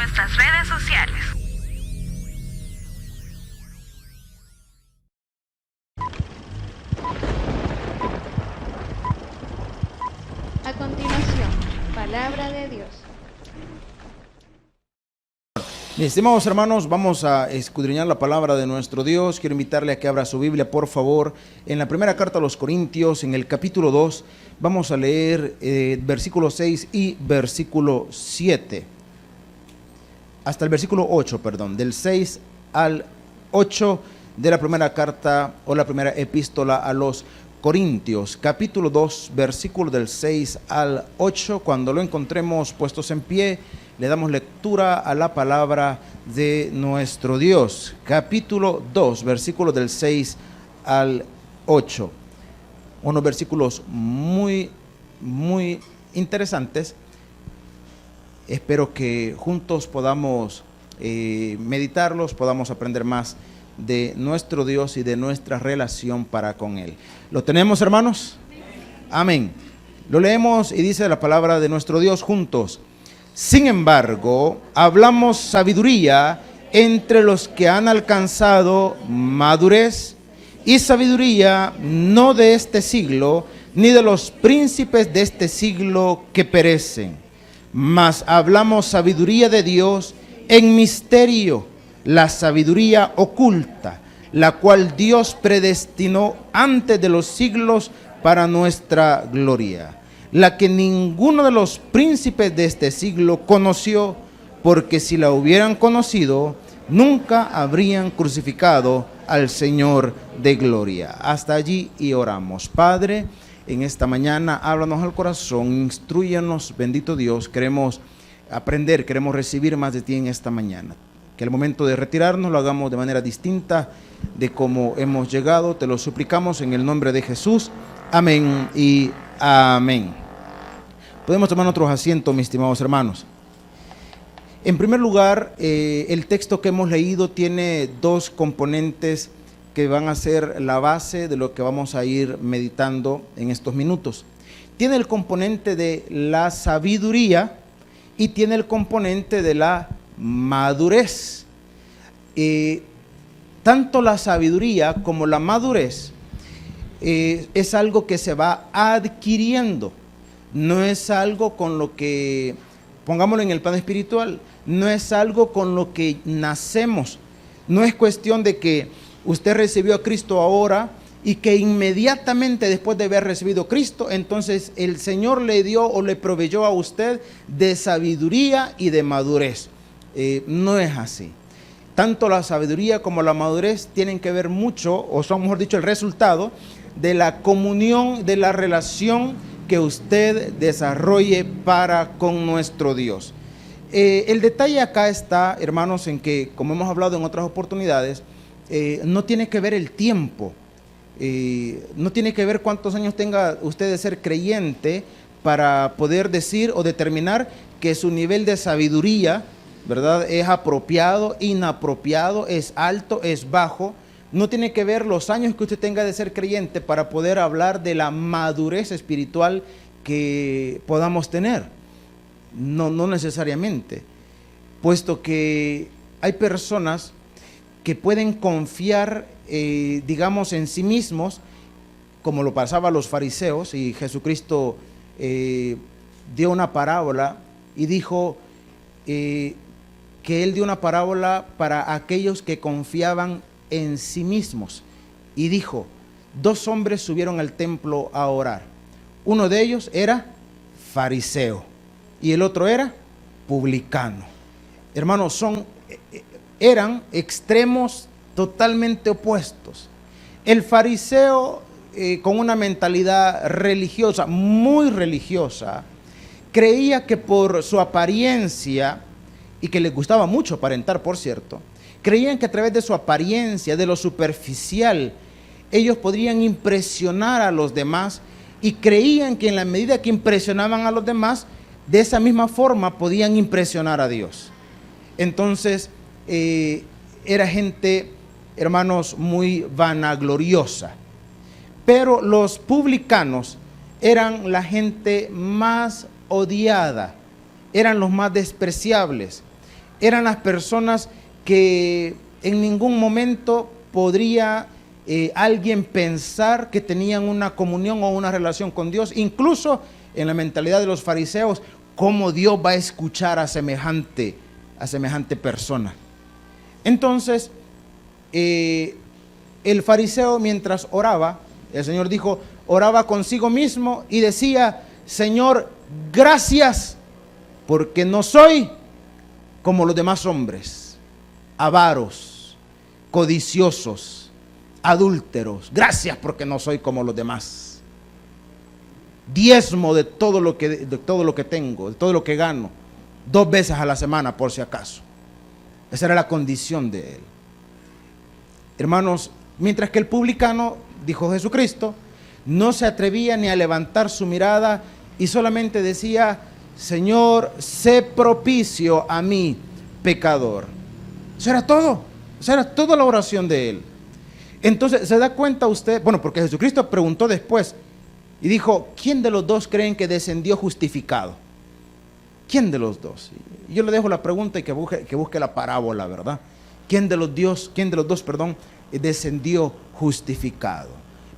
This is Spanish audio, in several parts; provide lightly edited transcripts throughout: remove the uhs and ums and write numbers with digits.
nuestras redes sociales. A continuación, palabra de Dios. Mis estimados hermanos, vamos a escudriñar la palabra de nuestro Dios. Quiero invitarle a que abra su Biblia, por favor, en la primera carta a los Corintios, en el capítulo 2. Vamos a leer versículo 6 y versículo 7. Hasta el versículo 8, perdón, del 6 al 8 de la primera carta o la primera epístola a los Corintios, capítulo 2, versículo del 6 al 8. Cuando lo encontremos puestos en pie, le damos lectura a la palabra de nuestro Dios. Capítulo 2, versículos del 6 al 8. Unos versículos muy interesantes. Espero que juntos podamos meditarlos, podamos aprender más de nuestro Dios y de nuestra relación para con Él. ¿Lo tenemos, hermanos? Amén. Lo leemos y dice la palabra de nuestro Dios juntos. Sin embargo, hablamos sabiduría entre los que han alcanzado madurez, y sabiduría no de este siglo, ni de los príncipes de este siglo que perecen, mas hablamos sabiduría de Dios en misterio, la sabiduría oculta, la cual Dios predestinó antes de los siglos para nuestra gloria, la que ninguno de los príncipes de este siglo conoció, porque si la hubieran conocido, nunca habrían crucificado al Señor de gloria. Hasta allí y oramos. Padre, en esta mañana háblanos al corazón, instrúyanos, bendito Dios. Queremos aprender, queremos recibir más de ti en esta mañana. Que el momento de retirarnos lo hagamos de manera distinta de cómo hemos llegado. Te lo suplicamos en el nombre de Jesús. Amén y amén. Podemos tomar otros asientos, mis estimados hermanos. En primer lugar, el texto que hemos leído tiene dos componentes que van a ser la base de lo que vamos a ir meditando en estos minutos. Tiene el componente de la sabiduría y tiene el componente de la madurez. Tanto la sabiduría como la madurez es algo que se va adquiriendo. No es algo con lo que, pongámoslo en el plano espiritual, no es algo con lo que nacemos. No es cuestión de que usted recibió a Cristo ahora y que inmediatamente después de haber recibido a Cristo, entonces el Señor le dio o le proveyó a usted de sabiduría y de madurez. No es así. Tanto la sabiduría como la madurez tienen que ver mucho, o son, mejor dicho, el resultado de la comunión, de la relación que usted desarrolle para con nuestro Dios. El detalle acá está, hermanos, en que, como hemos hablado en otras oportunidades, no tiene que ver el tiempo, no tiene que ver cuántos años tenga usted de ser creyente para poder decir o determinar que su nivel de sabiduría, ¿verdad?, es apropiado, inapropiado, es alto, es bajo. No tiene que ver los años que usted tenga de ser creyente para poder hablar de la madurez espiritual que podamos tener. No necesariamente, puesto que hay personas que pueden confiar, digamos, en sí mismos, como lo pasaba a los fariseos, y Jesucristo dio una parábola y dijo que Él dio una parábola para aquellos que confiaban en sí mismos, y dijo: dos hombres subieron al templo a orar. Uno de ellos era fariseo y el otro era publicano. Hermanos, eran extremos totalmente opuestos. El fariseo, con una mentalidad religiosa, muy religiosa, creía que por su apariencia, y que les gustaba mucho aparentar, por cierto, creían que a través de su apariencia, de lo superficial, ellos podrían impresionar a los demás, y creían que en la medida que impresionaban a los demás, de esa misma forma podían impresionar a Dios. Entonces, era gente, hermanos, muy vanagloriosa. Pero los publicanos eran la gente más odiada, eran los más despreciables. eran las personas que en ningún momento podría alguien pensar que tenían una comunión o una relación con Dios. Incluso en la mentalidad de los fariseos, ¿cómo Dios va a escuchar a semejante persona? Entonces, el fariseo, mientras oraba, el Señor dijo, oraba consigo mismo y decía: Señor, gracias, porque no soy como los demás hombres, avaros, codiciosos, adúlteros. Gracias porque no soy como los demás. Diezmo de todo lo que tengo, de todo lo que gano, 2 veces a la semana por si acaso. Esa era la condición de él. Hermanos, mientras que el publicano, dijo Jesucristo, no se atrevía ni a levantar su mirada y solamente decía: Señor, sé propicio a mí, pecador. Eso era todo. Esa era toda la oración de él. Entonces, ¿se da cuenta usted? Bueno, porque Jesucristo preguntó después y dijo: ¿quién de los dos creen que descendió justificado? ¿Quién de los dos? Yo le dejo la pregunta y que busque la parábola, ¿verdad? ¿Quién de los dos, descendió justificado?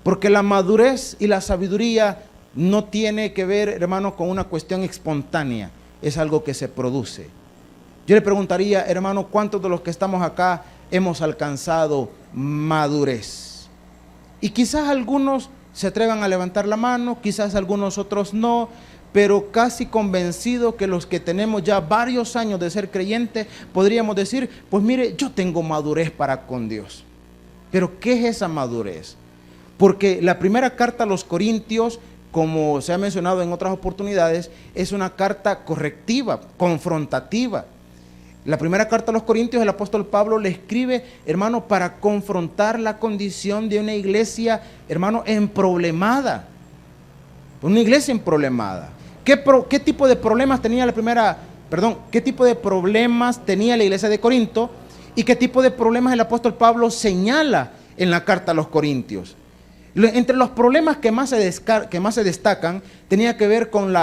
Porque la madurez y la sabiduría no tiene que ver, hermano, con una cuestión espontánea. Es algo que se produce. Yo le preguntaría, hermano, ¿cuántos de los que estamos acá hemos alcanzado madurez? Y quizás algunos se atrevan a levantar la mano, quizás algunos otros no, pero casi convencido que los que tenemos ya varios años de ser creyentes, podríamos decir: pues mire, yo tengo madurez para con Dios. Pero ¿qué es esa madurez? Porque la primera carta a los Corintios, como se ha mencionado en otras oportunidades, es una carta correctiva, confrontativa. La primera carta a los Corintios, el apóstol Pablo le escribe, hermano, para confrontar la condición de una iglesia, hermano, emproblemada. Una iglesia emproblemada. ¿Qué tipo de problemas tenía qué tipo de problemas tenía la iglesia de Corinto y qué tipo de problemas el apóstol Pablo señala en la carta a los Corintios? Entre los problemas que más se destacan, tenía que ver con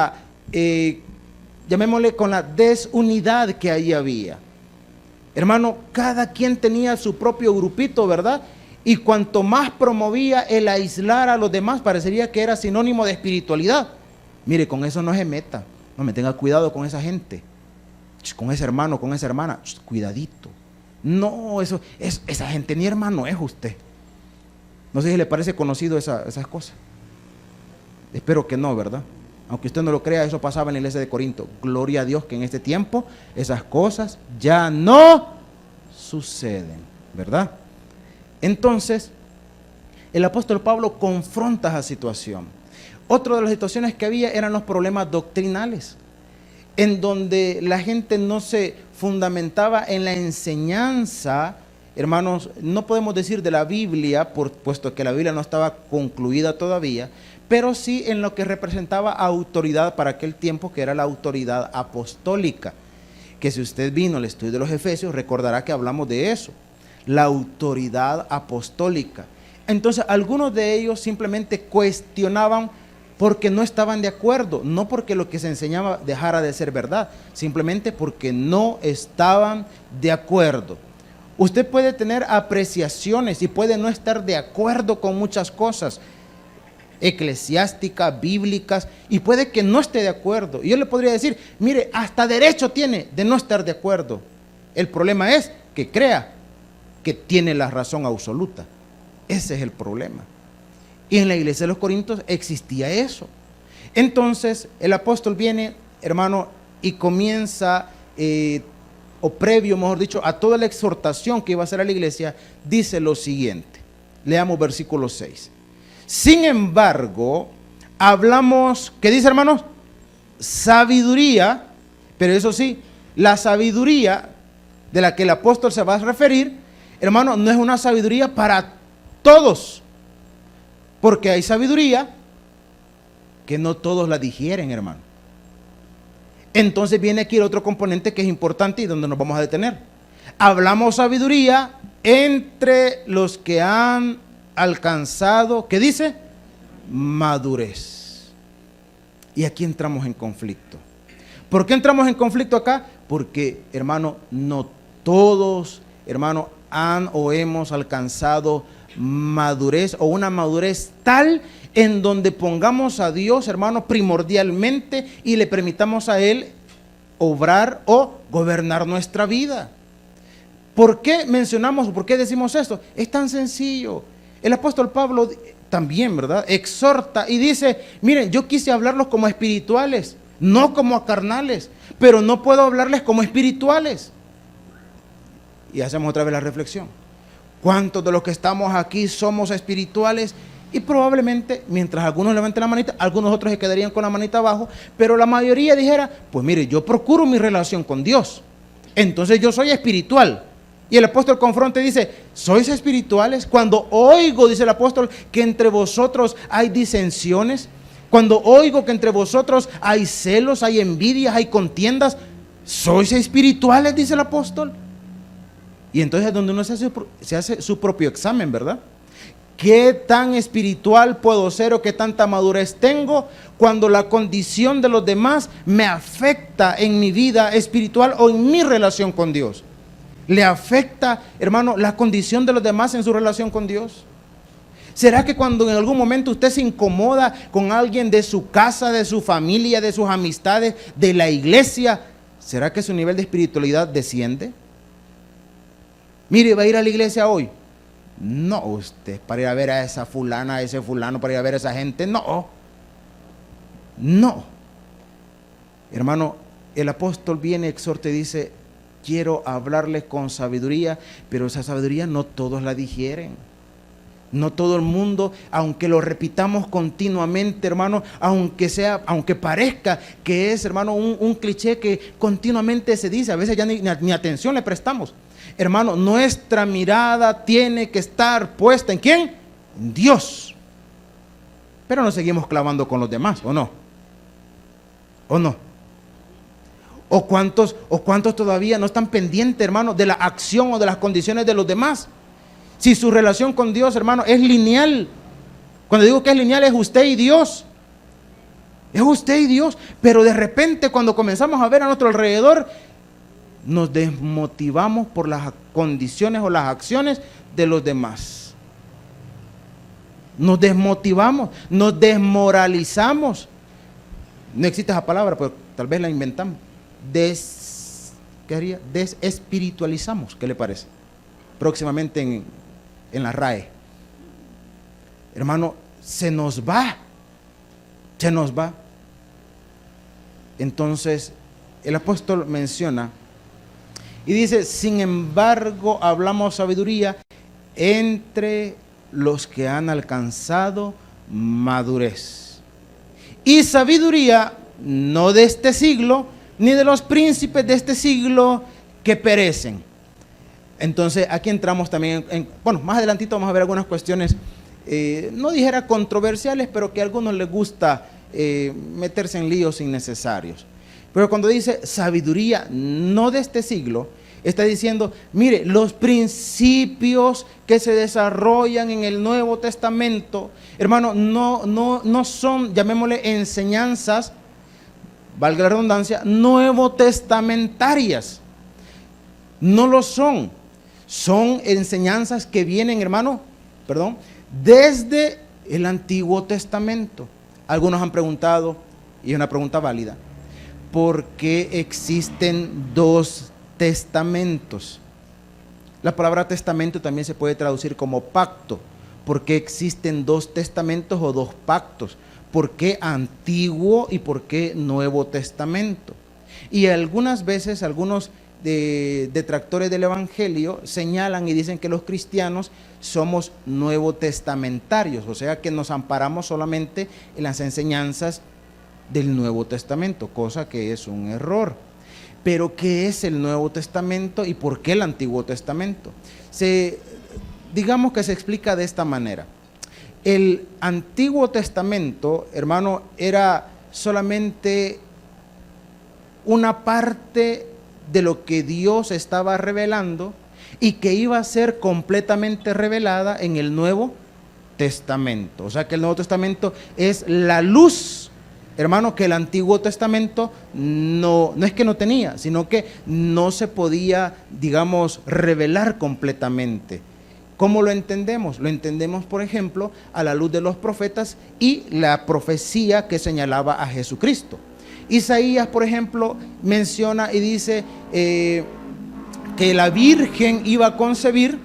llamémosle, con la desunidad que ahí había. Hermano, cada quien tenía su propio grupito, ¿verdad? Y cuanto más promovía el aislar a los demás, parecería que era sinónimo de espiritualidad. Mire, con eso no se meta. No me tenga cuidado con esa gente. Con ese hermano, con esa hermana. Cuidadito. No, esa gente ni hermano es usted. No sé si le parece conocido esas cosas. Espero que no, ¿verdad? Aunque usted no lo crea, eso pasaba en la iglesia de Corinto. Gloria a Dios que en este tiempo esas cosas ya no suceden, ¿verdad? Entonces, el apóstol Pablo confronta esa situación. Otra de las situaciones que había eran los problemas doctrinales, en donde la gente no se fundamentaba en la enseñanza, hermanos, no podemos decir de la Biblia, puesto que la Biblia no estaba concluida todavía, pero sí en lo que representaba autoridad para aquel tiempo, que era la autoridad apostólica, que si usted vino al estudio de los Efesios, recordará que hablamos de eso, la autoridad apostólica. Entonces, algunos de ellos simplemente cuestionaban porque no estaban de acuerdo, no porque lo que se enseñaba dejara de ser verdad, simplemente porque no estaban de acuerdo. Usted puede tener apreciaciones y puede no estar de acuerdo con muchas cosas eclesiásticas, bíblicas, y puede que no esté de acuerdo. Y yo le podría decir, mire, hasta derecho tiene de no estar de acuerdo. El problema es que crea que tiene la razón absoluta. Ese es el problema. Y en la iglesia de los Corintios existía eso. Entonces el apóstol viene, hermano, y comienza, o previo, mejor dicho, a toda la exhortación que iba a hacer a la iglesia, dice lo siguiente. Leamos versículo 6. Sin embargo, hablamos, ¿qué dice, hermanos? Sabiduría, pero eso sí, la sabiduría de la que el apóstol se va a referir, hermano, no es una sabiduría para todos, porque hay sabiduría que no todos la digieren, hermano. Entonces viene aquí el otro componente que es importante y donde nos vamos a detener. Hablamos sabiduría entre los que han alcanzado, ¿qué dice? Madurez. Y aquí entramos en conflicto. ¿Por qué entramos en conflicto acá? porque, hermano, no todos, hermano, han o hemos alcanzado madurez o una madurez tal en donde pongamos a Dios, hermano, primordialmente y le permitamos a Él obrar o gobernar nuestra vida. ¿Por qué mencionamos, por qué decimos esto? Es tan sencillo. El apóstol Pablo también, ¿verdad?, exhorta y dice, miren, yo quise hablarlos como espirituales, no como carnales, pero no puedo hablarles como espirituales. Y hacemos otra vez la reflexión. ¿Cuántos de los que estamos aquí somos espirituales? Y probablemente, mientras algunos levanten la manita, algunos otros se quedarían con la manita abajo, pero la mayoría dijera, pues mire, yo procuro mi relación con Dios, entonces yo soy espiritual. Y el apóstol confronta y dice, ¿sois espirituales? Cuando oigo, dice el apóstol, que entre vosotros hay disensiones, cuando oigo que entre vosotros hay celos, hay envidias, hay contiendas, ¿sois espirituales? Dice el apóstol. Y entonces es donde uno se hace su propio examen, ¿verdad? ¿Qué tan espiritual puedo ser o qué tanta madurez tengo cuando la condición de los demás me afecta en mi vida espiritual o en mi relación con Dios? ¿Le afecta, hermano, la condición de los demás en su relación con Dios? ¿Será que cuando en algún momento usted se incomoda con alguien de su casa, de su familia, de sus amistades, de la iglesia, será que su nivel de espiritualidad desciende? Mire, ¿va a ir a la iglesia hoy? No, usted para ir a ver a esa fulana, a ese fulano, para ir a ver a esa gente, no. No. Hermano, el apóstol viene, exhorta y dice, quiero hablarles con sabiduría, pero esa sabiduría no todos la digieren. No todo el mundo, aunque lo repitamos continuamente, hermano, aunque parezca que es, hermano, un cliché que continuamente se dice, a veces ya ni atención le prestamos. Hermano, nuestra mirada tiene que estar puesta ¿en quién? En Dios. Pero nos seguimos clavando con los demás, ¿o no? ¿O no? ¿O cuántos todavía no están pendientes, hermano, de la acción o de las condiciones de los demás? Si su relación con Dios, hermano, es lineal. Cuando digo que es lineal, es usted y Dios. Es usted y Dios. Pero de repente, cuando comenzamos a ver a nuestro alrededor, nos desmotivamos por las condiciones o las acciones de los demás. Nos desmotivamos, nos desmoralizamos. No existe esa palabra, pero tal vez la inventamos. Desespiritualizamos, ¿qué le parece? Próximamente en la RAE. Hermano, se nos va. Entonces, el apóstol menciona y dice, sin embargo, hablamos sabiduría entre los que han alcanzado madurez. Y sabiduría no de este siglo, ni de los príncipes de este siglo que perecen. Entonces, aquí entramos también bueno, más adelantito vamos a ver algunas cuestiones, no dijera controversiales, pero que a algunos les gusta meterse en líos innecesarios. Pero cuando dice sabiduría no de este siglo, está diciendo, mire, los principios que se desarrollan en el Nuevo Testamento, hermano, no son, llamémosle, enseñanzas, valga la redundancia, nuevo testamentarias. No lo son. Son enseñanzas que vienen, hermano, desde el Antiguo Testamento. Algunos han preguntado, y es una pregunta válida, ¿por qué existen dos testamentos? La palabra testamento también se puede traducir como pacto. ¿Por qué existen dos testamentos o dos pactos? ¿Por qué Antiguo y por qué Nuevo Testamento? Y algunas veces algunos detractores del Evangelio señalan y dicen que los cristianos somos nuevo testamentarios, o sea que nos amparamos solamente en las enseñanzas del Nuevo Testamento, cosa que es un error. Pero ¿qué es el Nuevo Testamento y por qué el Antiguo Testamento? Digamos que se explica de esta manera. El Antiguo Testamento, hermano, era solamente una parte de lo que Dios estaba revelando y que iba a ser completamente revelada en el Nuevo Testamento. O sea que el Nuevo Testamento es la luz hermano, que el Antiguo Testamento no es que no tenía, sino que no se podía, digamos, revelar completamente. ¿Cómo lo entendemos? Lo entendemos, por ejemplo, a la luz de los profetas y la profecía que señalaba a Jesucristo. Isaías, por ejemplo, menciona y dice que la Virgen iba a concebir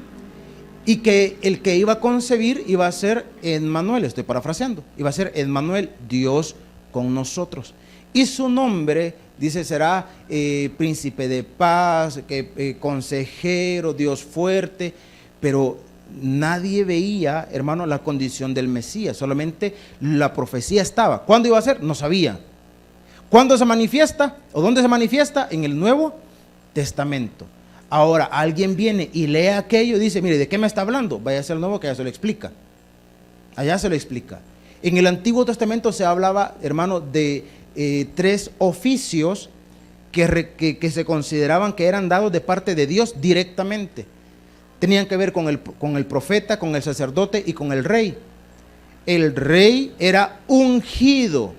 y que el que iba a concebir iba a ser Emmanuel, estoy parafraseando, iba a ser Emmanuel, Dios con nosotros. Y su nombre, dice, será príncipe de paz, consejero, Dios fuerte, pero nadie veía, hermano, la condición del Mesías, solamente la profecía estaba. ¿Cuándo iba a ser? No sabía. ¿Cuándo se manifiesta o dónde se manifiesta? En el Nuevo Testamento. Ahora, alguien viene y lee aquello y dice, mire, ¿de qué me está hablando? Vaya a ser el Nuevo, que allá se lo explica. Allá se lo explica. En el Antiguo Testamento se hablaba, hermano, de 3 oficios que se consideraban que eran dados de parte de Dios directamente. Tenían que ver con el profeta, con el sacerdote y con el rey. El rey era ungido,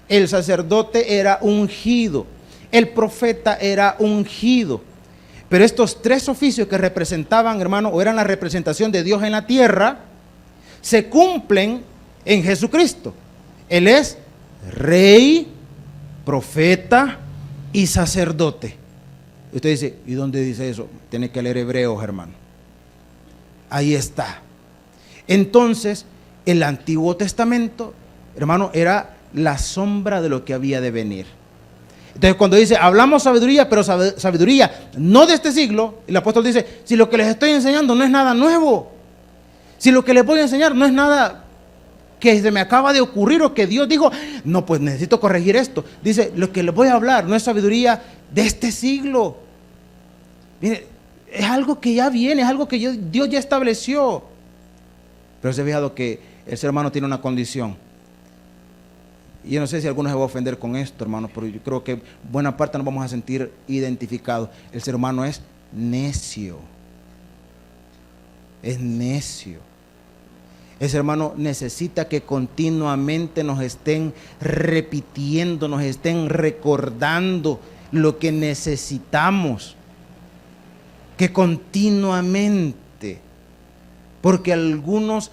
el sacerdote era ungido, el profeta era ungido. Pero estos 3 oficios que representaban, hermano, o eran la representación de Dios en la tierra, se cumplen en Jesucristo. Él es rey, profeta y sacerdote. Usted dice, ¿y dónde dice eso? Tiene que leer Hebreos, hermano. Ahí está. Entonces, el Antiguo Testamento, hermano, era la sombra de lo que había de venir. Entonces, cuando dice, hablamos sabiduría, pero sabiduría no de este siglo, el apóstol dice, si lo que les estoy enseñando no es nada nuevo, si lo que les voy a enseñar no es nada que se me acaba de ocurrir o que Dios dijo, no, pues necesito corregir esto. Dice, lo que les voy a hablar no es sabiduría de este siglo. Mire, es algo que ya viene, es algo que Dios ya estableció. Pero se ha fijado que el ser humano tiene una condición. Y yo no sé si alguno se va a ofender con esto, hermano, pero yo creo que buena parte nos vamos a sentir identificados. El ser humano es necio. Es necio. Ese hermano necesita que continuamente nos estén repitiendo, nos estén recordando lo que necesitamos. Que continuamente, porque algunos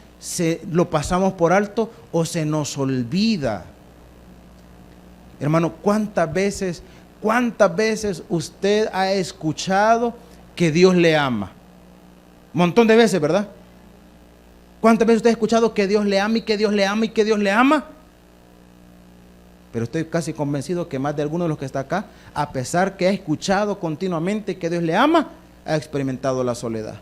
lo pasamos por alto o se nos olvida. Hermano, ¿cuántas veces usted ha escuchado que Dios le ama? Un montón de veces, ¿verdad? ¿Cuántas veces usted ha escuchado que Dios le ama y que Dios le ama y que Dios le ama? Pero estoy casi convencido que más de alguno de los que está acá, a pesar que ha escuchado continuamente que Dios le ama, ha experimentado la soledad.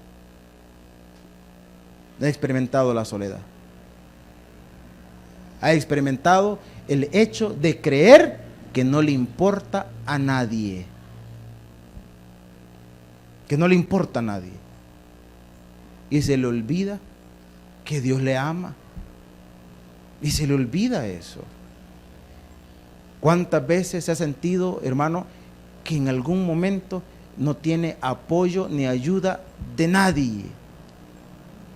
Ha experimentado la soledad. Ha experimentado el hecho de creer que no le importa a nadie. Que no le importa a nadie. Y se le olvida que Dios le ama. Y se le olvida eso. ¿Cuántas veces se ha sentido, hermano, que en algún momento no tiene apoyo ni ayuda de nadie?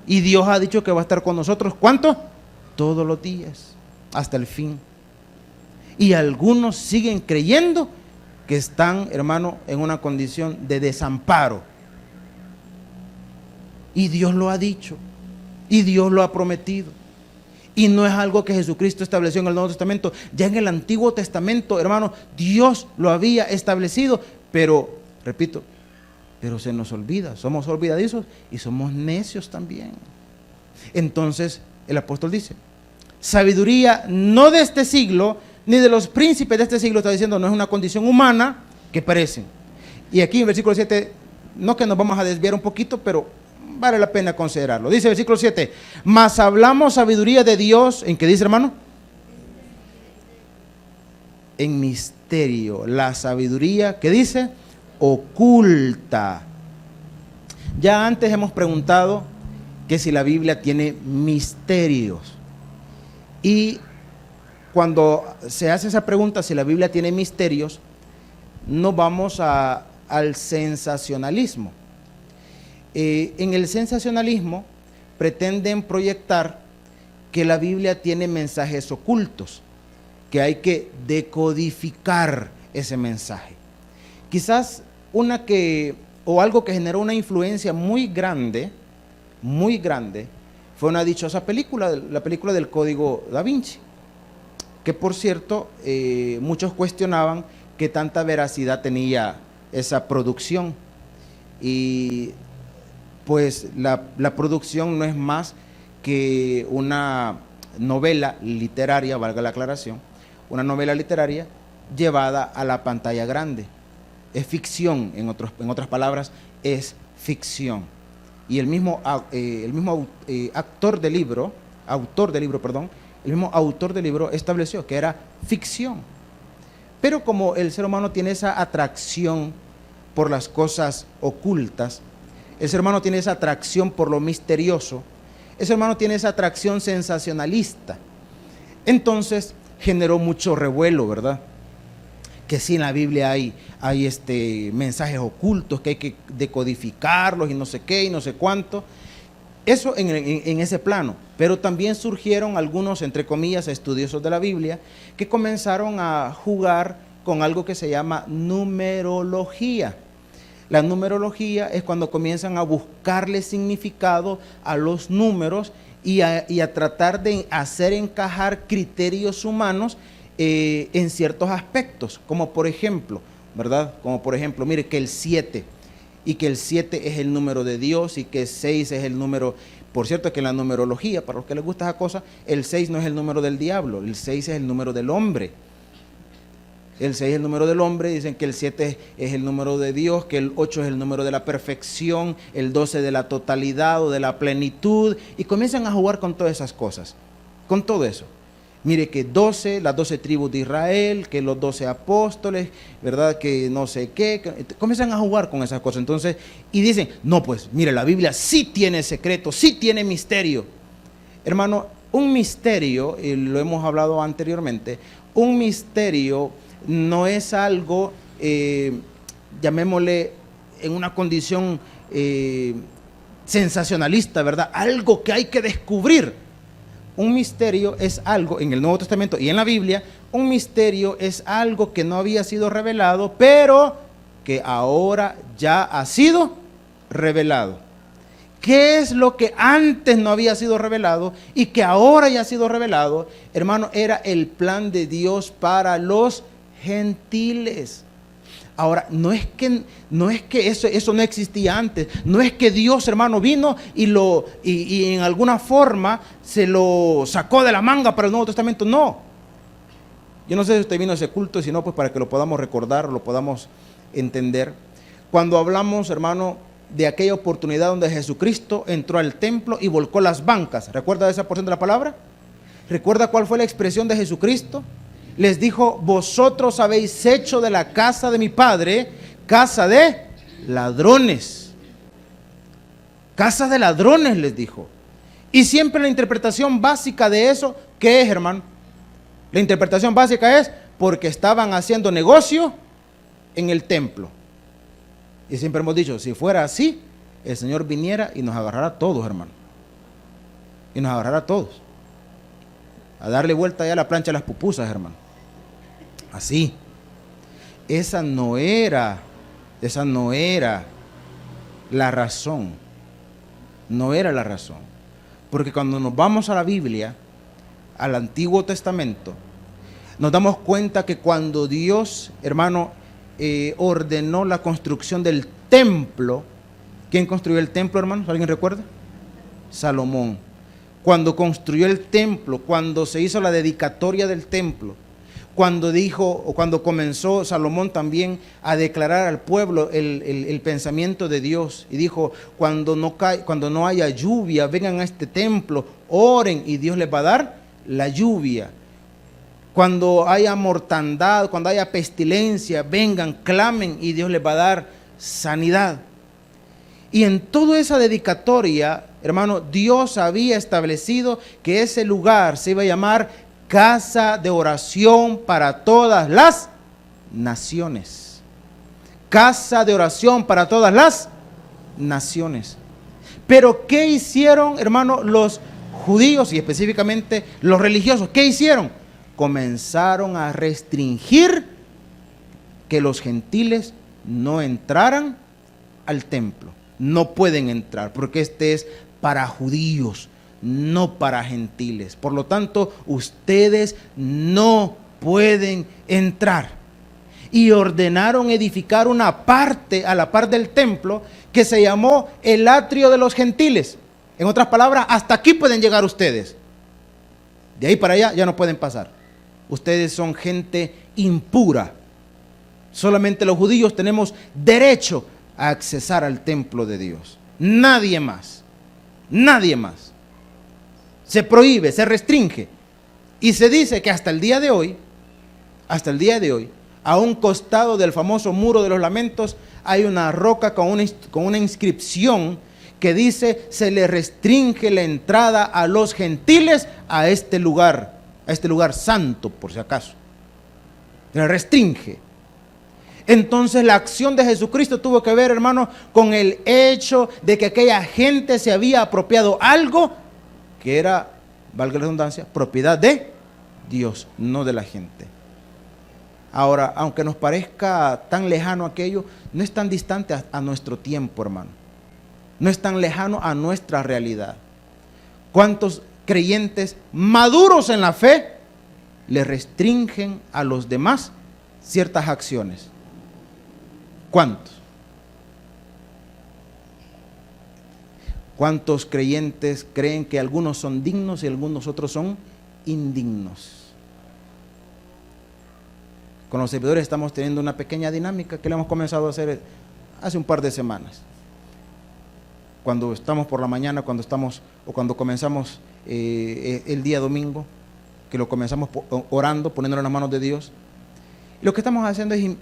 Y Dios ha dicho que va a estar con nosotros, ¿cuánto? Todos los días, hasta el fin. Y algunos siguen creyendo que están, hermano, en una condición de desamparo. Y Dios lo ha dicho, y Dios lo ha prometido. Y no es algo que Jesucristo estableció en el Nuevo Testamento. Ya en el Antiguo Testamento, hermano, Dios lo había establecido, pero, repito, pero se nos olvida, somos olvidadizos y somos necios también. Entonces, el apóstol dice, sabiduría no de este siglo, ni de los príncipes de este siglo, está diciendo, no es una condición humana que perecen. Y aquí en versículo 7, no que nos vamos a desviar un poquito, pero vale la pena considerarlo. Dice versículo 7, mas hablamos sabiduría de Dios, ¿en qué dice, hermano? En misterio, la sabiduría, ¿qué dice? Oculta. Ya antes hemos preguntado que si la Biblia tiene misterios. Y cuando se hace esa pregunta, si la Biblia tiene misterios, no vamos al sensacionalismo. En el sensacionalismo pretenden proyectar que la Biblia tiene mensajes ocultos. que hay que decodificar ese mensaje. Quizás algo que generó una influencia muy grande, fue una dichosa película, la película del Código Da Vinci, que por cierto, muchos cuestionaban qué tanta veracidad tenía esa producción. Y pues la producción no es más que una novela literaria, valga la aclaración, una novela literaria llevada a la pantalla grande. Es ficción, en otras palabras, es ficción. Y el mismo autor del libro estableció que era ficción. Pero como el ser humano tiene esa atracción por las cosas ocultas, el ser humano tiene esa atracción por lo misterioso, el ser humano tiene esa atracción sensacionalista, entonces generó mucho revuelo, ¿verdad? Que sí, en la Biblia hay mensajes ocultos que hay que decodificarlos y no sé qué y no sé cuánto. Eso en ese plano. Pero también surgieron algunos, entre comillas, estudiosos de la Biblia que comenzaron a jugar con algo que se llama numerología. La numerología es cuando comienzan a buscarle significado a los números y a tratar de hacer encajar criterios humanos en ciertos aspectos, como por ejemplo, ¿verdad? Como por ejemplo, mire que el 7, y que el 7 es el número de Dios, y que el 6 es el número, por cierto que en la numerología, para los que les gusta esa cosa, el 6 no es el número del diablo, el 6 es el número del hombre. El 6 es el número del hombre, dicen que el 7 es el número de Dios, que el 8 es el número de la perfección, el 12 de la totalidad o de la plenitud, y comienzan a jugar con todas esas cosas, con todo eso. Mire que las 12 tribus de Israel, que los 12 apóstoles, ¿verdad? Que no sé qué, comienzan a jugar con esas cosas. Entonces, y dicen, no, pues, mire, la Biblia sí tiene secreto, sí tiene misterio. Hermano, un misterio, y lo hemos hablado anteriormente, un misterio no es algo, llamémosle, en una condición sensacionalista, ¿verdad? Algo que hay que descubrir. Un misterio es algo, en el Nuevo Testamento y en la Biblia, un misterio es algo que no había sido revelado, pero que ahora ya ha sido revelado. ¿Qué es lo que antes no había sido revelado y que ahora ya ha sido revelado? Hermano, era el plan de Dios para los gentiles. Ahora, no es que eso no existía antes, no es que Dios, hermano, vino y en alguna forma se lo sacó de la manga para el Nuevo Testamento, no. Yo no sé si usted vino a ese culto, y si no, pues para que lo podamos recordar, lo podamos entender. Cuando hablamos, hermano, de aquella oportunidad donde Jesucristo entró al templo y volcó las bancas, ¿recuerda esa porción de la palabra? ¿Recuerda cuál fue la expresión de Jesucristo? Les dijo, vosotros habéis hecho de la casa de mi padre casa de ladrones. Casa de ladrones, les dijo. Y siempre la interpretación básica de eso, ¿qué es, hermano? La interpretación básica es porque estaban haciendo negocio en el templo. Y siempre hemos dicho, si fuera así, el Señor viniera y nos agarrara a todos, hermano. Y nos agarrara a todos. A darle vuelta ya a la plancha de las pupusas, hermano. Así. Esa no era la razón. No era la razón. Porque cuando nos vamos a la Biblia, al Antiguo Testamento, nos damos cuenta que cuando Dios, hermano, ordenó la construcción del templo, ¿quién construyó el templo, hermano? ¿Alguien recuerda? Salomón. Cuando construyó el templo, cuando se hizo la dedicatoria del templo, cuando comenzó Salomón también a declarar al pueblo el pensamiento de Dios, y dijo, cuando no haya lluvia, vengan a este templo, oren y Dios les va a dar la lluvia. Cuando haya mortandad, cuando haya pestilencia, vengan, clamen y Dios les va a dar sanidad. Y en toda esa dedicatoria, hermano, Dios había establecido que ese lugar se iba a llamar casa de oración para todas las naciones. Casa de oración para todas las naciones. Pero ¿qué hicieron, hermano, los judíos y específicamente los religiosos? ¿Qué hicieron? comenzaron a restringir que los gentiles no entraran al templo. No pueden entrar porque este es para judíos, no para gentiles. Por lo tanto, ustedes no pueden entrar. Y ordenaron edificar una parte a la par del templo que se llamó el atrio de los gentiles. En otras palabras, hasta aquí pueden llegar ustedes. De ahí para allá ya no pueden pasar. Ustedes son gente impura. Solamente los judíos tenemos derecho a accesar al templo de Dios. Nadie más. Nadie más. Se prohíbe, se restringe. Y se dice que hasta el día de hoy, a un costado del famoso Muro de los Lamentos, hay una roca con una inscripción que dice: se le restringe la entrada a los gentiles a este lugar santo, por si acaso. Se le restringe. Entonces la acción de Jesucristo tuvo que ver, hermano, con el hecho de que aquella gente se había apropiado algo que era, valga la redundancia, propiedad de Dios, no de la gente. Ahora, aunque nos parezca tan lejano aquello, no es tan distante a nuestro tiempo, hermano. No es tan lejano a nuestra realidad. ¿Cuántos creyentes maduros en la fe le restringen a los demás ciertas acciones? ¿Cuántos? ¿Cuántos creyentes creen que algunos son dignos y algunos otros son indignos? Con los servidores estamos teniendo una pequeña dinámica que le hemos comenzado a hacer hace un par de semanas. Cuando estamos por la mañana, cuando comenzamos el día domingo, que lo comenzamos orando, poniéndolo en las manos de Dios. Lo que estamos haciendo es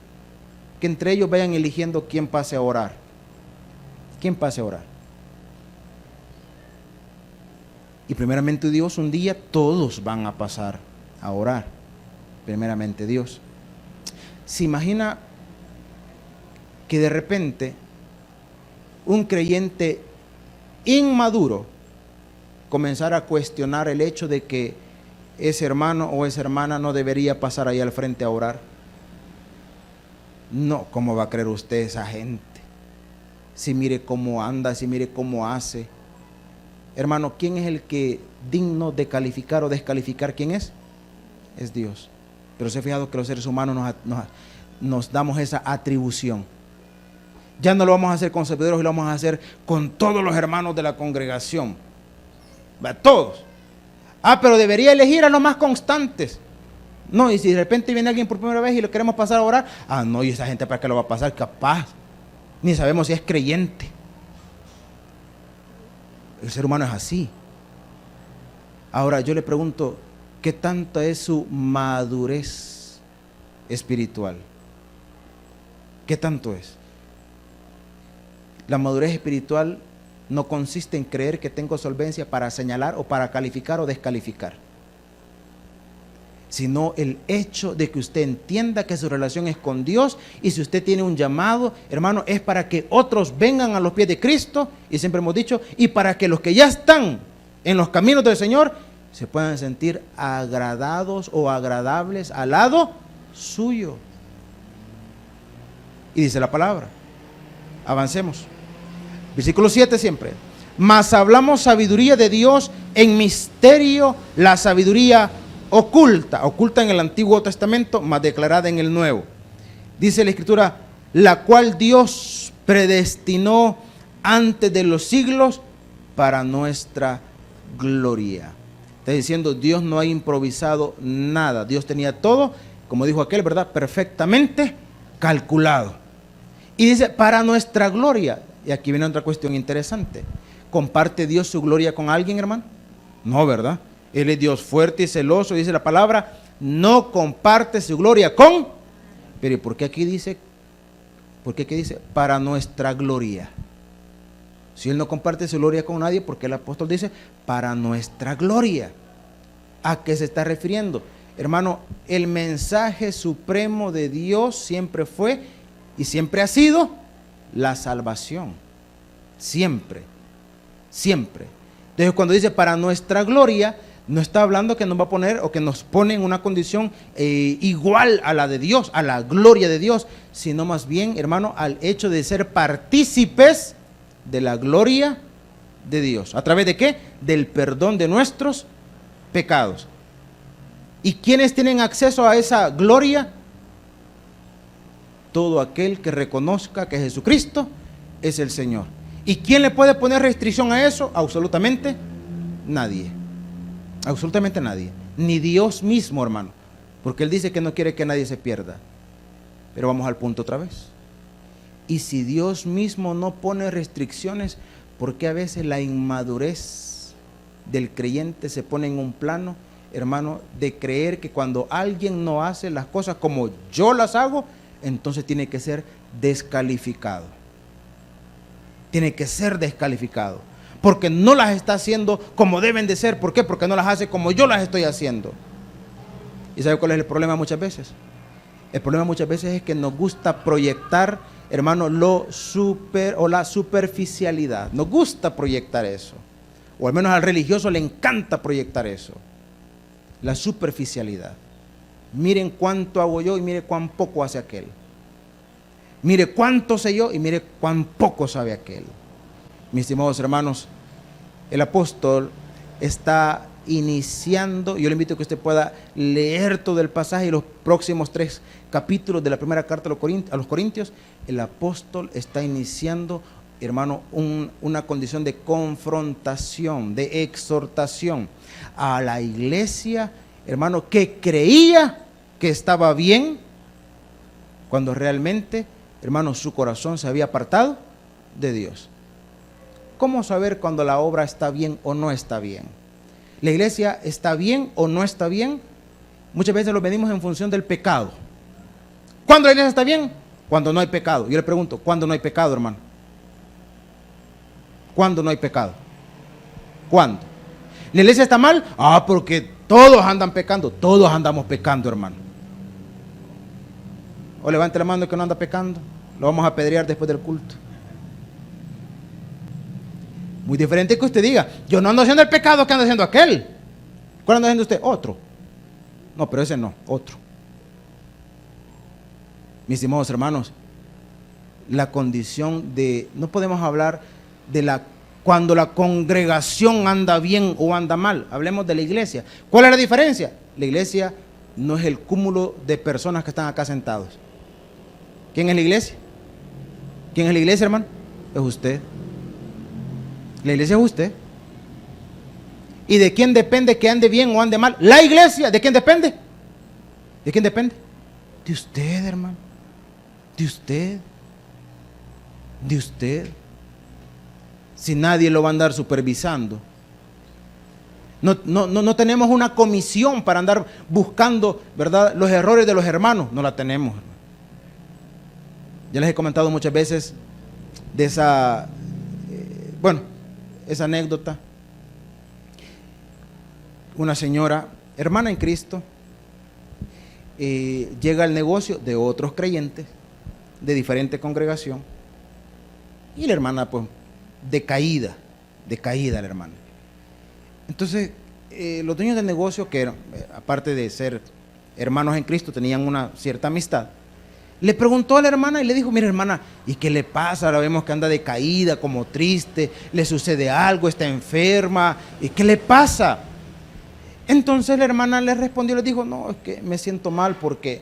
que entre ellos vayan eligiendo quién pase a orar. ¿Quién pase a orar? Y primeramente Dios, un día todos van a pasar a orar. Primeramente Dios. ¿Se imagina que de repente un creyente inmaduro comenzara a cuestionar el hecho de que ese hermano o esa hermana no debería pasar ahí al frente a orar? No, ¿cómo va a creer usted esa gente? Si mire cómo anda, si mire cómo hace. Hermano, ¿quién es el que digno de calificar o descalificar quién es? Es Dios. Pero se ha fijado que los seres humanos nos damos esa atribución. Ya no lo vamos a hacer con servidores, lo vamos a hacer con todos los hermanos de la congregación. Todos. Pero debería elegir a los más constantes. No, y si de repente viene alguien por primera vez y lo queremos pasar a orar, no, y esa gente para qué lo va a pasar, capaz. Ni sabemos si es creyente. El ser humano es así. Ahora yo le pregunto, ¿qué tanta es su madurez espiritual? ¿Qué tanto es? La madurez espiritual no consiste en creer que tengo solvencia para señalar o para calificar o descalificar, sino el hecho de que usted entienda que su relación es con Dios, y si usted tiene un llamado, hermano, es para que otros vengan a los pies de Cristo, y siempre hemos dicho, y para que los que ya están en los caminos del Señor se puedan sentir agradados o agradables al lado suyo. Y dice la palabra, avancemos. Versículo 7 siempre. Mas hablamos sabiduría de Dios en misterio, la sabiduría oculta en el Antiguo Testamento, mas declarada en el Nuevo. Dice la Escritura, la cual Dios predestinó antes de los siglos para nuestra gloria. Está diciendo, Dios no ha improvisado nada. Dios tenía todo, como dijo aquel, ¿verdad?, perfectamente calculado. Y dice, para nuestra gloria. Y aquí viene otra cuestión interesante. ¿Comparte Dios su gloria con alguien, hermano? No, ¿verdad? Él es Dios fuerte y celoso, dice la palabra, no comparte su gloria con. Pero ¿por qué aquí dice? ¿Por qué aquí dice? Para nuestra gloria. Si Él no comparte su gloria con nadie, ¿por qué el apóstol dice para nuestra gloria? ¿A qué se está refiriendo? Hermano, el mensaje supremo de Dios siempre fue y siempre ha sido la salvación. Siempre, siempre. Entonces cuando dice para nuestra gloria, No está hablando que nos va a poner o que nos pone en una condición igual a la de Dios, a la gloria de Dios, sino más bien, hermano, al hecho de ser partícipes de la gloria de Dios. ¿A través de qué? Del perdón de nuestros pecados. ¿Y quiénes tienen acceso a esa gloria? Todo aquel que reconozca que Jesucristo es el Señor. ¿Y quién le puede poner restricción a eso? Absolutamente nadie. Absolutamente nadie. Ni Dios mismo, hermano. Porque Él dice que no quiere que nadie se pierda. Pero vamos al punto otra vez. Y si Dios mismo no pone restricciones, ¿por qué a veces la inmadurez del creyente se pone en un plano, hermano, de creer que cuando alguien no hace las cosas como yo las hago, entonces tiene que ser descalificado? Tiene que ser descalificado. Porque no las está haciendo como deben de ser. ¿Por qué? Porque no las hace como yo las estoy haciendo. ¿Y sabe cuál es el problema muchas veces? El problema muchas veces es que nos gusta proyectar, hermano, la superficialidad. Nos gusta proyectar eso. O al menos al religioso le encanta proyectar eso. La superficialidad. Miren cuánto hago yo y mire cuán poco hace aquel. Mire cuánto sé yo y mire cuán poco sabe aquel. Mis estimados hermanos, el apóstol está iniciando, yo le invito a que usted pueda leer todo el pasaje y los próximos 3 capítulos de la primera carta a los Corintios. El apóstol está iniciando, hermano, una condición de confrontación, de exhortación a la iglesia, hermano, que creía que estaba bien, cuando realmente, hermano, su corazón se había apartado de Dios. ¿Cómo saber cuando la obra está bien o no está bien? ¿La iglesia está bien o no está bien? Muchas veces lo medimos en función del pecado. ¿Cuándo la iglesia está bien? Cuando no hay pecado. Yo le pregunto, ¿cuándo no hay pecado, hermano? ¿Cuándo no hay pecado? ¿Cuándo? ¿La iglesia está mal? Porque todos andan pecando. Todos andamos pecando, hermano. O levante la mano que no anda pecando. Lo vamos a apedrear después del culto. Muy diferente que usted diga, yo no ando haciendo el pecado que anda haciendo aquel. ¿Cuál anda haciendo usted? Otro. No, pero ese no, otro. Mis estimados hermanos, la condición de, no podemos hablar de cuando la congregación anda bien o anda mal. Hablemos de la iglesia. ¿Cuál es la diferencia? La iglesia no es el cúmulo de personas que están acá sentados. ¿Quién es la iglesia? ¿Quién es la iglesia, hermano? Es usted. La iglesia es usted. ¿Y de quién depende que ande bien o ande mal? La iglesia. ¿De quién depende? ¿De quién depende? De usted, hermano. De usted. De usted. Si nadie lo va a andar supervisando. No tenemos una comisión para andar buscando, ¿verdad?, los errores de los hermanos. No la tenemos. Ya les he comentado muchas veces de esa anécdota. Una señora, hermana en Cristo, llega al negocio de otros creyentes de diferente congregación, y la hermana, pues, decaída la hermana. Entonces, los dueños del negocio, que aparte de ser hermanos en Cristo, tenían una cierta amistad, le preguntó a la hermana y le dijo, mira, hermana, ¿y qué le pasa? La vemos que anda decaída, como triste, le sucede algo, está enferma, ¿y qué le pasa? Entonces la hermana le respondió, le dijo, no, es que me siento mal porque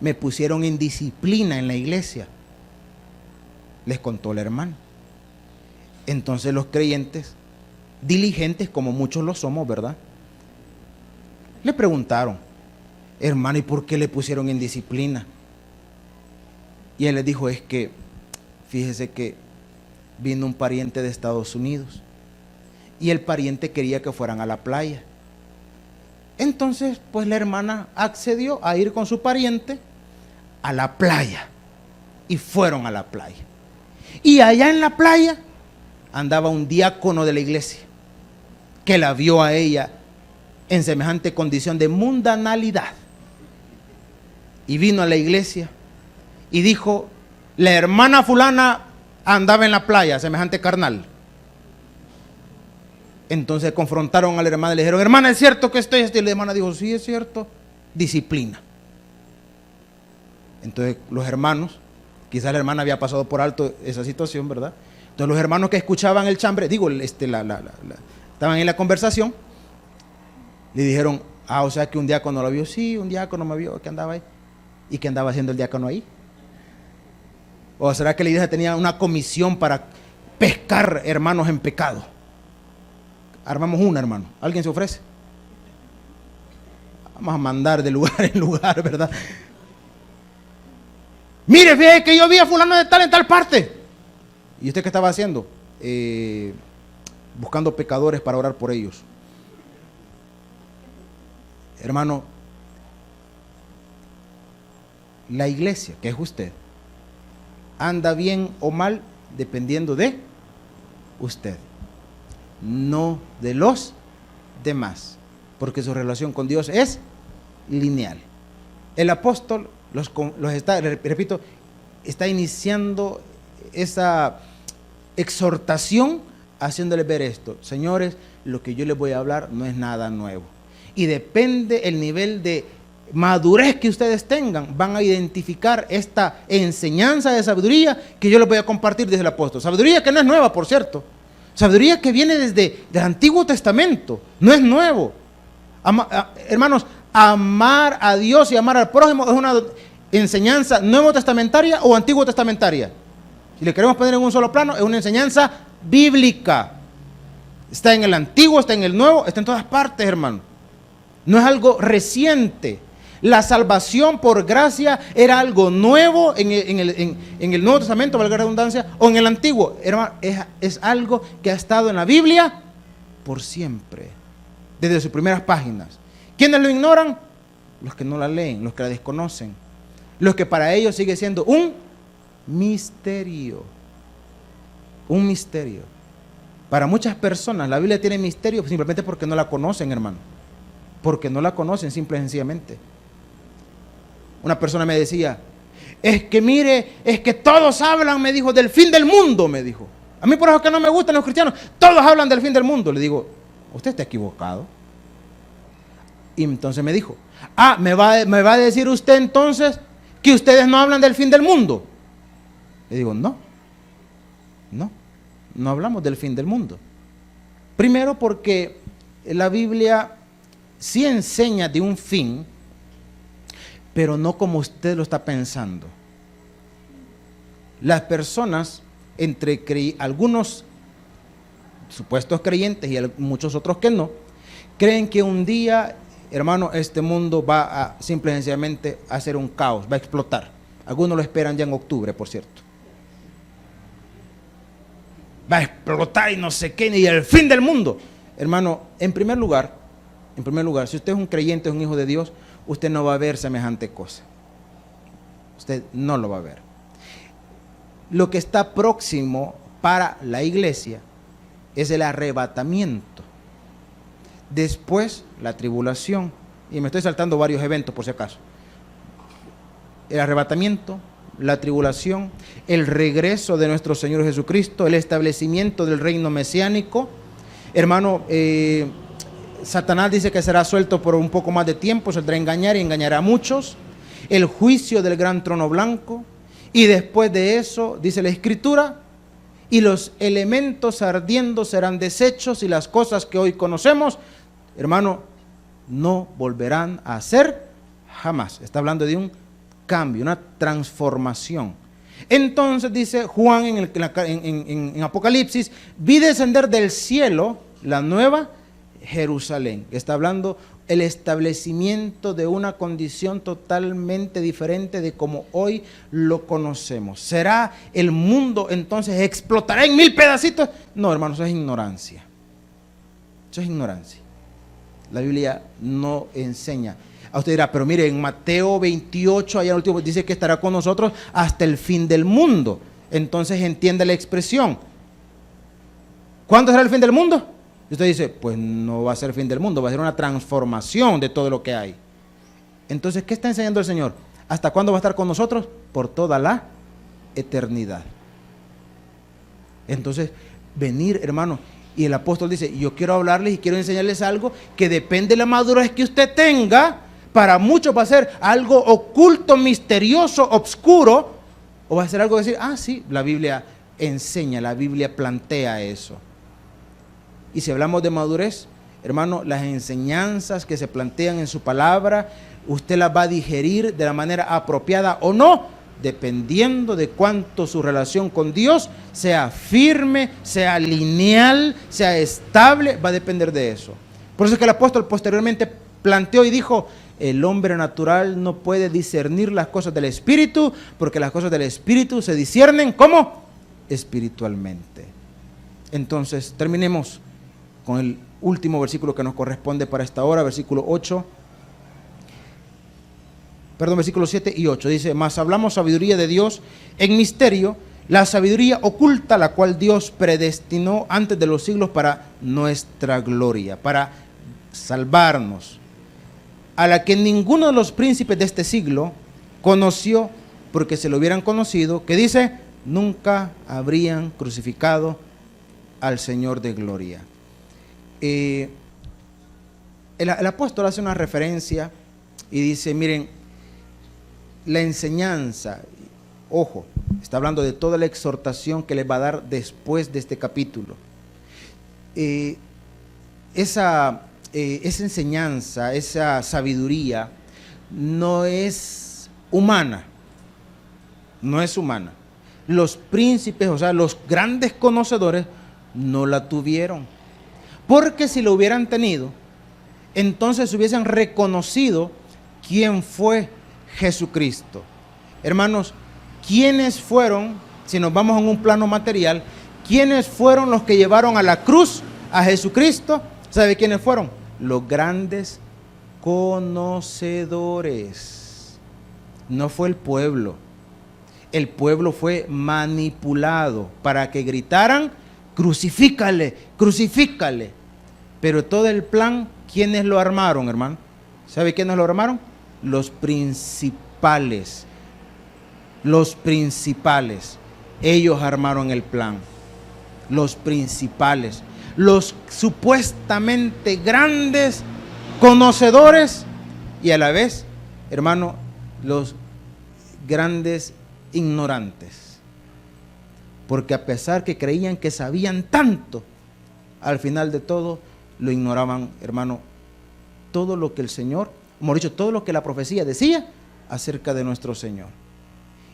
me pusieron en disciplina en la iglesia. Les contó la hermana. Entonces los creyentes, diligentes como muchos lo somos, ¿verdad?, le preguntaron, hermano, ¿y por qué le pusieron en disciplina? Y él les dijo, es que, fíjese que vino un pariente de Estados Unidos y el pariente quería que fueran a la playa. Entonces, pues la hermana accedió a ir con su pariente a la playa y fueron a la playa. Y allá en la playa andaba un diácono de la iglesia que la vio a ella en semejante condición de mundanalidad y vino a la iglesia y dijo, la hermana fulana andaba en la playa, semejante carnal. Entonces confrontaron a la hermana y le dijeron, hermana, ¿es cierto que esto es esto? Y la hermana dijo, sí, es cierto. Disciplina. Entonces los hermanos, quizás la hermana había pasado por alto esa situación, ¿verdad? Entonces los hermanos que escuchaban el chambre, estaban en la conversación, le dijeron, o sea que un diácono la vio. Sí, un diácono me vio que andaba ahí. ¿Y qué andaba haciendo el diácono ahí? ¿O será que la iglesia tenía una comisión para pescar hermanos en pecado? Armamos una, hermano. ¿Alguien se ofrece? Vamos a mandar de lugar en lugar, ¿verdad? Mire, fíjate que yo vi a fulano de tal en tal parte. ¿Y usted qué estaba haciendo? Buscando pecadores para orar por ellos. Hermano, la iglesia, que es usted, anda bien o mal dependiendo de usted, no de los demás, porque su relación con Dios es lineal. El apóstol repito, está iniciando esa exhortación haciéndoles ver esto. Señores, lo que yo les voy a hablar no es nada nuevo. Y depende el nivel de madurez que ustedes tengan, van a identificar esta enseñanza de sabiduría que yo les voy a compartir desde el apóstol. Sabiduría que no es nueva, por cierto. Sabiduría que viene desde el Antiguo Testamento, no es nuevo. Hermanos, amar a Dios y amar al prójimo es una enseñanza nuevo testamentaria o antiguo testamentaria. Si le queremos poner en un solo plano, es una enseñanza bíblica. Está en el Antiguo, está en el Nuevo, está en todas partes, hermano. No es algo reciente. La salvación por gracia era algo nuevo en el Nuevo Testamento, valga la redundancia, o en el Antiguo. Hermano, es algo que ha estado en la Biblia por siempre, desde sus primeras páginas. ¿Quiénes lo ignoran? Los que no la leen, los que la desconocen, los que para ellos sigue siendo un misterio. Un misterio. Para muchas personas la Biblia tiene misterio simplemente porque no la conocen, hermano. Porque no la conocen, simple y sencillamente. Una persona me decía, es que mire, es que todos hablan, me dijo, del fin del mundo, me dijo. A mí por eso que no me gustan los cristianos, todos hablan del fin del mundo. Le digo, usted está equivocado. Y entonces me dijo, ¿me va a decir usted entonces que ustedes no hablan del fin del mundo? Le digo, no hablamos del fin del mundo. Primero porque la Biblia sí enseña de un fin, pero no como usted lo está pensando. Las personas, entre algunos supuestos creyentes y muchos otros que no, creen que un día, hermano, este mundo va a simple y sencillamente a ser un caos, va a explotar. Algunos lo esperan ya en octubre, por cierto. Va a explotar y no sé qué, ni el fin del mundo. Hermano, en primer lugar, si usted es un creyente, es un hijo de Dios, usted no va a ver semejante cosa. Usted no lo va a ver. Lo que está próximo para la iglesia es el arrebatamiento. Después, la tribulación. Y me estoy saltando varios eventos por si acaso. El arrebatamiento, la tribulación, el regreso de nuestro Señor Jesucristo, el establecimiento del reino mesiánico. Hermano, Satanás dice que será suelto por un poco más de tiempo, saldrá a engañar y engañará a muchos. El juicio del gran trono blanco. Y después de eso, dice la Escritura, y los elementos ardiendo serán deshechos y las cosas que hoy conocemos, hermano, no volverán a ser jamás. Está hablando de un cambio, una transformación. Entonces dice Juan en Apocalipsis, vi descender del cielo la nueva Jerusalén. Está hablando el establecimiento de una condición totalmente diferente de como hoy lo conocemos. ¿Será el mundo entonces explotará en 1000 pedacitos? No, hermano, eso es ignorancia. Eso es ignorancia. La Biblia no enseña. A usted dirá, pero mire, en Mateo 28, allá en el último, dice que estará con nosotros hasta el fin del mundo. Entonces entiende la expresión. ¿Cuándo será el fin del mundo? Y usted dice, pues no va a ser el fin del mundo, va a ser una transformación de todo lo que hay. Entonces, ¿qué está enseñando el Señor? ¿Hasta cuándo va a estar con nosotros? Por toda la eternidad. Entonces, venir, hermano, Y el apóstol dice, yo quiero hablarles y quiero enseñarles algo que depende de la madurez que usted tenga. Para muchos va a ser algo oculto, misterioso, obscuro, o va a ser algo de decir, sí, la Biblia enseña, la Biblia plantea eso. Y si hablamos de madurez, hermano, las enseñanzas que se plantean en su palabra, usted las va a digerir de la manera apropiada o no, dependiendo de cuánto su relación con Dios sea firme, sea lineal, sea estable, va a depender de eso. Por eso es que el apóstol posteriormente planteó y dijo, el hombre natural no puede discernir las cosas del Espíritu, porque las cosas del Espíritu se disciernen, ¿cómo? Espiritualmente. Entonces, terminemos con el último versículo que nos corresponde para esta hora, versículo 7 y 8. Dice, mas hablamos sabiduría de Dios en misterio, la sabiduría oculta, la cual Dios predestinó antes de los siglos para nuestra gloria, para salvarnos, a la que ninguno de los príncipes de este siglo conoció, porque si lo hubieran conocido, que dice, nunca habrían crucificado al Señor de gloria. El apóstol hace una referencia y dice, miren, la enseñanza, ojo, está hablando de toda la exhortación que les va a dar después de este capítulo. Esa enseñanza, esa sabiduría no es humana, no es humana. Los príncipes, o sea, los grandes conocedores no la tuvieron, porque si lo hubieran tenido, entonces hubiesen reconocido quién fue Jesucristo. Hermanos, ¿quiénes fueron, si nos vamos en un plano material, quiénes fueron los que llevaron a la cruz a Jesucristo? ¿Sabe quiénes fueron? Los grandes conocedores. No fue el pueblo. El pueblo fue manipulado para que gritaran, crucifícale, crucifícale. Pero todo el plan, ¿quiénes lo armaron, hermano? ¿Sabe quiénes lo armaron? Los principales. Los principales. Ellos armaron el plan. Los principales. Los supuestamente grandes conocedores y a la vez, hermano, los grandes ignorantes. Porque a pesar que creían que sabían tanto, al final de todo lo ignoraban, hermano, todo lo que el Señor, como dicho, todo lo que la profecía decía acerca de nuestro Señor.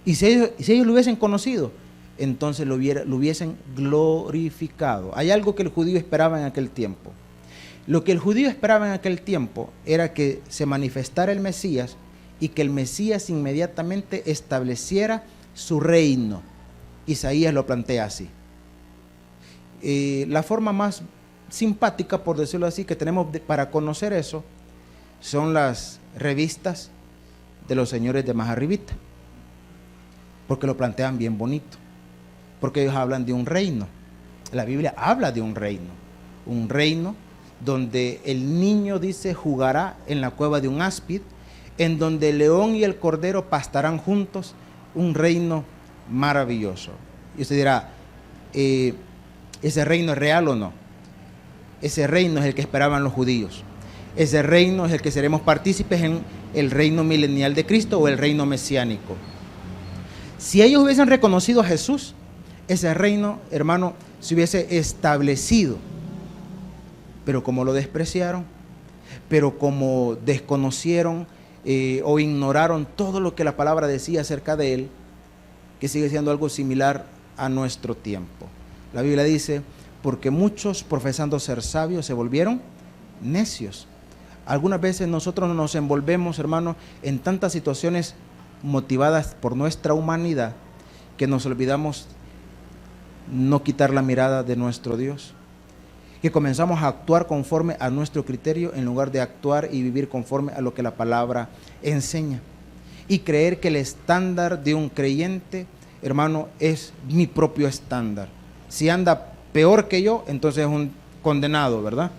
Y si ellos lo hubiesen conocido, entonces lo hubiesen glorificado. Hay algo que el judío esperaba en aquel tiempo. Lo que el judío esperaba en aquel tiempo era que se manifestara el Mesías y que el Mesías inmediatamente estableciera su reino. Isaías lo plantea así. La forma más simpática, por decirlo así, que tenemos para conocer eso, son las revistas de los señores de más arribita, porque lo plantean bien bonito, porque ellos hablan de un reino. La Biblia habla de un reino donde el niño, dice, jugará en la cueva de un áspid, en donde el león y el cordero pastarán juntos, un reino maravilloso. Y usted dirá, ¿ese reino es real o no? Ese reino es el que esperaban los judíos. Ese reino es el que seremos partícipes en el reino milenial de Cristo o el reino mesiánico. Si ellos hubiesen reconocido a Jesús, ese reino, hermano, se hubiese establecido. Pero como lo despreciaron, pero como desconocieron o ignoraron todo lo que la palabra decía acerca de él, que sigue siendo algo similar a nuestro tiempo. La Biblia dice, porque muchos profesando ser sabios se volvieron necios. Algunas veces nosotros nos envolvemos, hermano, en tantas situaciones motivadas por nuestra humanidad que nos olvidamos no quitar la mirada de nuestro Dios, que comenzamos a actuar conforme a nuestro criterio en lugar de actuar y vivir conforme a lo que la palabra enseña, y creer que el estándar de un creyente, hermano, es mi propio estándar. Si anda peor que yo, entonces es un condenado, ¿verdad?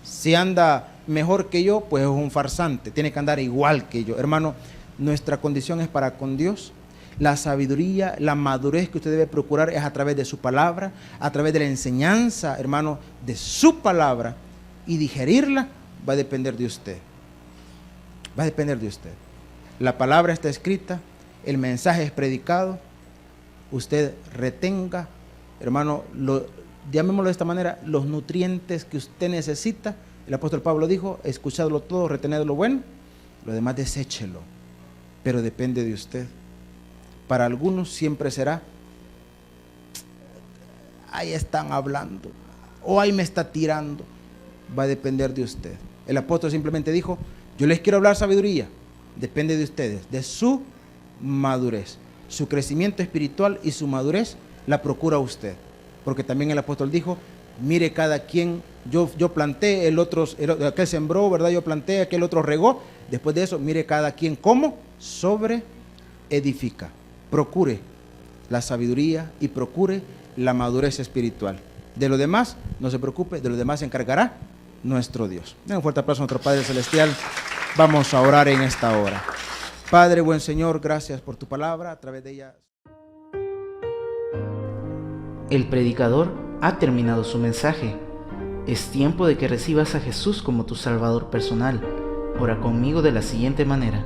Si anda mejor que yo, pues es un farsante, tiene que andar igual que yo. Hermano, nuestra condición es para con Dios La sabiduría, la madurez que usted debe procurar es a través de su palabra, a través de la enseñanza, hermano, de su palabra, y digerirla va a depender de usted. Va a depender de usted. La palabra está escrita, el mensaje es predicado, usted retenga, hermano, llamémoslo de esta manera, los nutrientes que usted necesita. El apóstol Pablo dijo, escuchadlo todo, retened lo bueno, lo demás deséchelo, pero depende de usted. Para algunos siempre será, ahí están hablando, o ahí me está tirando. Va a depender de usted. El apóstol simplemente dijo, yo les quiero hablar sabiduría, depende de ustedes, de su madurez. Su crecimiento espiritual y su madurez la procura usted, porque también el apóstol dijo, mire cada quien, yo planté, aquel sembró, ¿verdad? Yo planté, aquel otro regó. Después de eso, mire cada quien cómo sobre edifica. Procure la sabiduría y procure la madurez espiritual. De lo demás, no se preocupe, de lo demás se encargará nuestro Dios. Den un fuerte aplauso a nuestro Padre Celestial. Vamos a orar en esta hora. Padre, buen Señor, gracias por tu palabra, a través de ella. El predicador ha terminado su mensaje. Es tiempo de que recibas a Jesús como tu Salvador personal. Ora conmigo de la siguiente manera.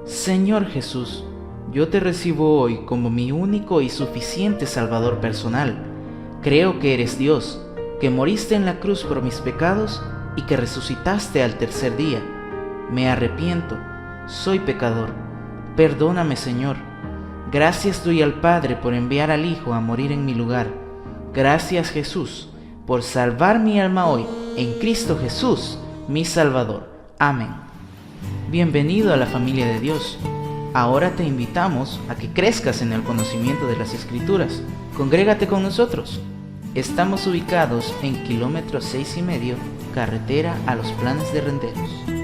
Señor Jesús, yo te recibo hoy como mi único y suficiente Salvador personal. Creo que eres Dios, que moriste en la cruz por mis pecados y que resucitaste al tercer día. Me arrepiento, soy pecador. Perdóname, Señor. Gracias doy al Padre por enviar al Hijo a morir en mi lugar. Gracias, Jesús, por salvar mi alma hoy en Cristo Jesús, mi Salvador. Amén. Bienvenido a la familia de Dios. Ahora te invitamos a que crezcas en el conocimiento de las Escrituras. Congrégate con nosotros. Estamos ubicados en kilómetro 6,5, carretera a Los Planes de Renderos.